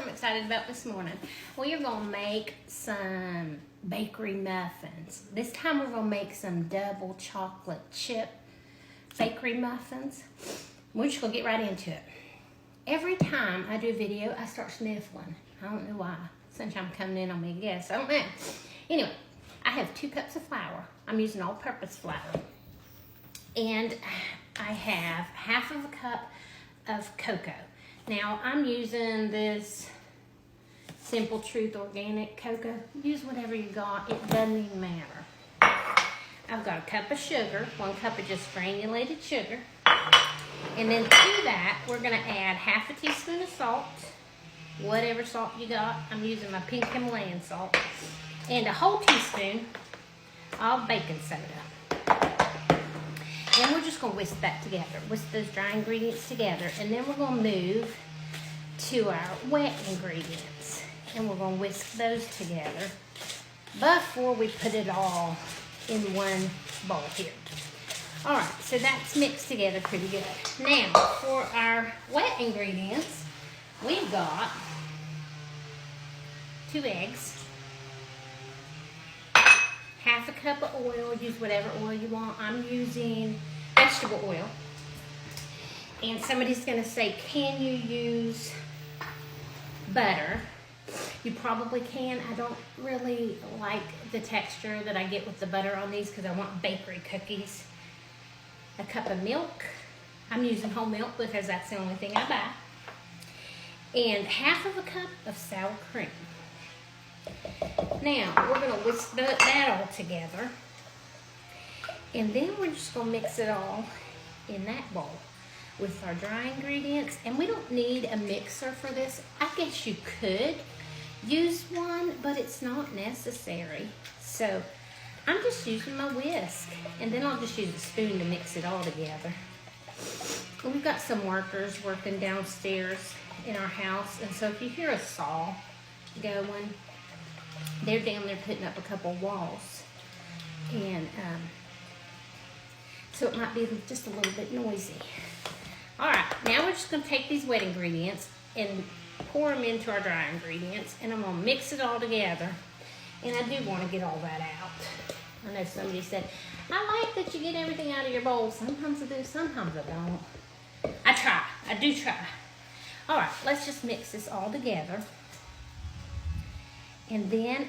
I'm excited about this morning. We are going to make some bakery muffins. This time we're going to make some double chocolate chip bakery muffins. We're just going to get right into it. Every time I do a video, I start sniffling. I don't know why. Sunshine coming in on me, I guess. I don't know. Anyway, I have 2 cups of flour. I'm using all-purpose flour. And I have half of a cup of cocoa. Now, I'm using this Simple Truth organic cocoa. Use whatever you got. It doesn't even matter. I've got a cup of sugar, 1 cup of just granulated sugar. And then to that, we're going to add half a teaspoon of salt. Whatever salt you got. I'm using my pink Himalayan salt. And a whole teaspoon of baking soda. And we're just going to whisk that together. Whisk those dry ingredients together. And then we're going to move to our wet ingredients. And we're going to whisk those together before we put it all in one bowl here. Alright, so that's mixed together pretty good. Now, for our wet ingredients, we've got 2 eggs, half a cup of oil. Use whatever oil you want. I'm using vegetable oil. And somebody's going to say, can you use butter? You probably can. I don't really like the texture that I get with the butter on these because I want bakery cookies. A cup of milk. I'm using whole milk because that's the only thing I buy. And half of a cup of sour cream. Now, we're going to whisk that all together. And then we're just going to mix it all in that bowl with our dry ingredients. And we don't need a mixer for this. I guess you could use one, but it's not necessary. So, I'm just using my whisk. And then I'll just use a spoon to mix it all together. And we've got some workers working downstairs in our house. And so if you hear a saw going, they're down there putting up a couple walls. And so it might be just a little bit noisy. Alright, now we're just going to take these wet ingredients and pour them into our dry ingredients. And I'm going to mix it all together. And I do want to get all that out. I know somebody said, I like that you get everything out of your bowl. Sometimes I do, sometimes I don't. I try. I do try. Alright, let's just mix this all together. And then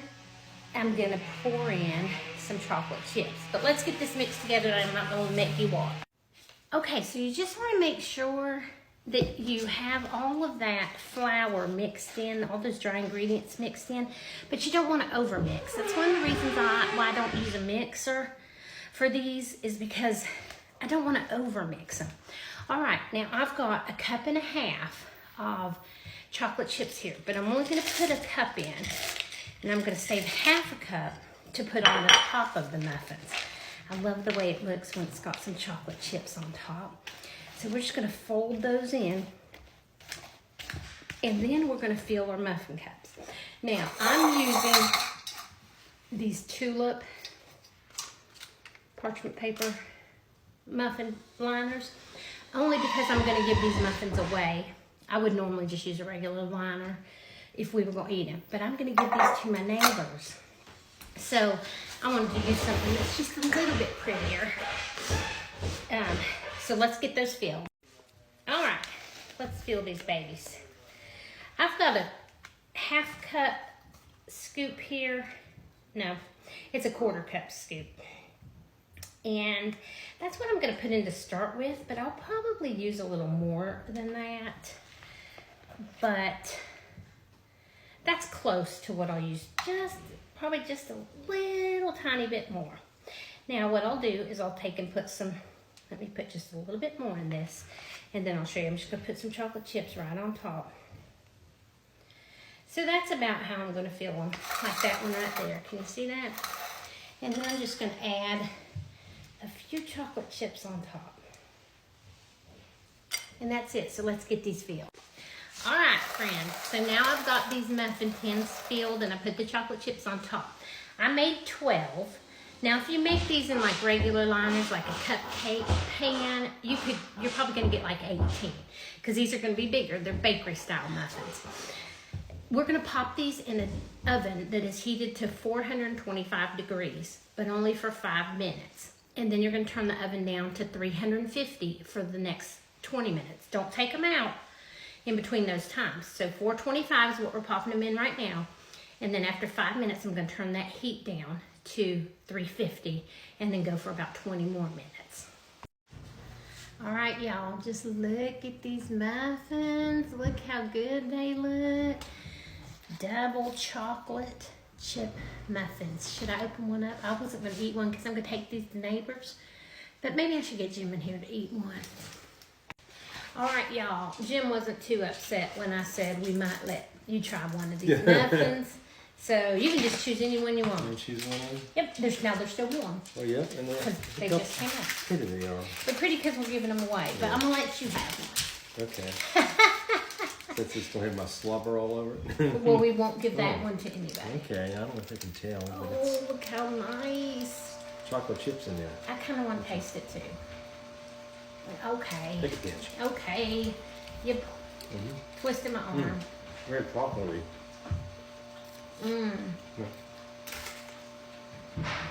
I'm going to pour in some chocolate chips. But let's get this mixed together and I'm not going to make you walk. Okay, so you just want to make sure that you have all of that flour mixed in, all those dry ingredients mixed in, but you don't want to overmix. That's one of the reasons why I don't use a mixer for these, is because I don't want to overmix them. All right, now I've got 1.5 cups of chocolate chips here, but I'm only going to put 1 cup in, and I'm going to save half a cup to put on the top of the muffins. I love the way it looks when it's got some chocolate chips on top. So we're just going to fold those in, and then we're going to fill our muffin cups. Now, I'm using these tulip parchment paper muffin liners, only because I'm going to give these muffins away. I would normally just use a regular liner if we were going to eat them, but I'm going to give these to my neighbors. So I wanted to use something that's just a little bit prettier. So let's get those filled. All right, let's fill these babies. I've got a 1/2 cup scoop here. No, it's a 1/4 cup scoop. And that's what I'm going to put in to start with, but I'll probably use a little more than that. But that's close to what I'll use. Probably just a little tiny bit more. Now what I'll do is I'll take and put some, let me put just a little bit more in this, and then I'll show you. I'm just going to put some chocolate chips right on top. So that's about how I'm going to fill them, like that one right there. Can you see that? And then I'm just going to add a few chocolate chips on top. And that's it. So let's get these filled. All right, friends. So now I've got these muffin tins filled, and I put the chocolate chips on top. I made 12. Now, if you make these in like regular liners, like a cupcake pan, you're probably going to get like 18, because these are going to be bigger. They're bakery style muffins. we're gonna pop these in an oven that is heated to 425 degrees, but only for 5 minutes. And then you're gonna turn the oven down to 350 for the next 20 minutes. Don't take them out in between those times. So 425 is what we're popping them in right now. And then after 5 minutes, I'm gonna turn that heat down to 350 and then go for about 20 more minutes. All right, y'all, just look at these muffins. Look how good they look. Double chocolate chip muffins. Should I open one up? I wasn't gonna eat one because I'm gonna take these to neighbors, but maybe I should get Jim in here to eat one. All right, y'all, Jim wasn't too upset when I said we might let you try one of these muffins. So you can just choose any one you want. And choose one of them? Yep, there's still warm. Oh yeah? And They just came out. Pretty they are. They're pretty because we're giving them away, but I'm gonna let you have one. Okay. Since it's gonna have my slobber all over it. Well, we won't give that one to anybody. Okay, I don't know if I can tell. But Oh, look how nice. chocolate chips in there. I kind of want to taste it too. Okay. Take a pinch. Okay. Yep. Twisting my arm. Very chocolatey.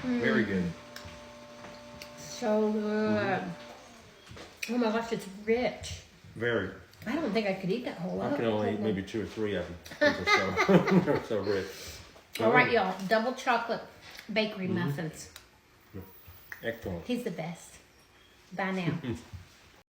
Very good. So good. Oh my gosh, it's rich. Very. I don't think I could eat that whole lot. I can only eat maybe 2 or 3 of them. They're so rich. All right, y'all. Double chocolate bakery muffins. Excellent. He's the best. Bye now.